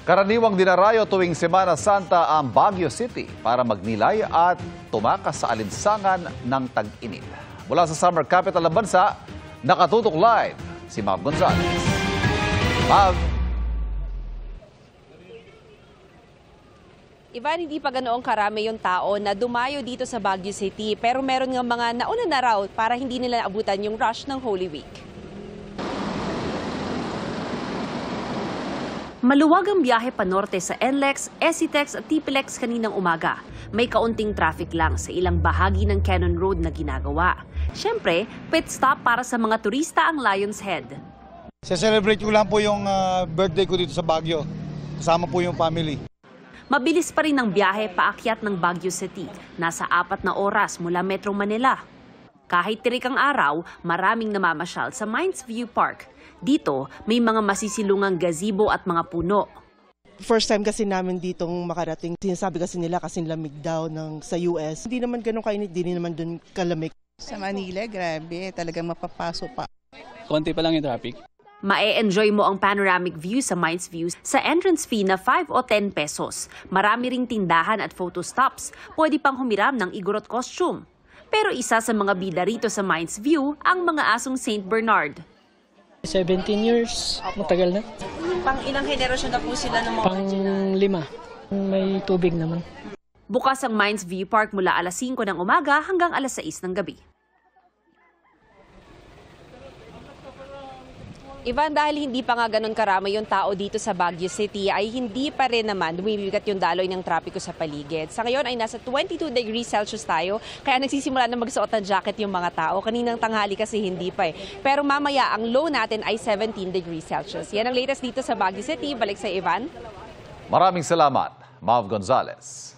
Karaniwang dinarayo tuwing Semana Santa ang Baguio City para magnilay at tumakas sa alinsangan ng tag-init. Mula sa summer capital ng bansa, nakatutok live si Mav Gonzalez. Mav. Ivan, hindi pa ganoong karami yung tao na dumayo dito sa Baguio City, pero meron nga mga nauna na raw para hindi nila abutan yung rush ng Holy Week. Maluwag ang biyahe pa norte sa NLEX, SCTEX at TPLEX kaninang umaga. May kaunting traffic lang sa ilang bahagi ng Cannon Road na ginagawa. Siyempre, pit stop para sa mga turista ang Lion's Head. Celebrate ko lang po yung birthday ko dito sa Baguio. Kasama po yung family. Mabilis pa rin ang biyahe paakyat ng Baguio City. Nasa 4 na oras mula Metro Manila. Kahit tirik ang araw, maraming namamasyal sa Mines View Park. Dito, may mga masisilungang gazebo at mga puno. First time kasi namin ditong makarating. Sinasabi kasi nila kasi lamig daw sa US. Hindi naman ganun kainit, hindi naman dun kalamig. Sa Manila, grabe, talagang mapapaso pa. Konti pa lang yung traffic. Mae-enjoy mo ang panoramic view sa Mines View sa entrance fee na 5 o 10 pesos. Marami ring tindahan at photo stops. Pwede pang humiram ng igorot costume. Pero isa sa mga bida rito sa Mines View ang mga asong St. Bernard. 17 years, matagal na. Pang ilang henerasyon na po sila ng mga Pang 5. May tubig naman. Bukas ang Mines View Park mula alas 5 ng umaga hanggang alas 6 ng gabi. Ivan, dahil hindi pa nga ganun karami yung tao dito sa Baguio City, ay hindi pa rin naman bumibigat yung daloy ng trapiko sa paligid. Sa ngayon ay nasa 22 degrees Celsius tayo, kaya nagsisimula na magsuot ng jacket yung mga tao. Kaninang tanghali kasi hindi pa eh. Pero mamaya ang low natin ay 17 degrees Celsius. Yan ang latest dito sa Baguio City. Balik sa Ivan. Maraming salamat, Mav Gonzalez.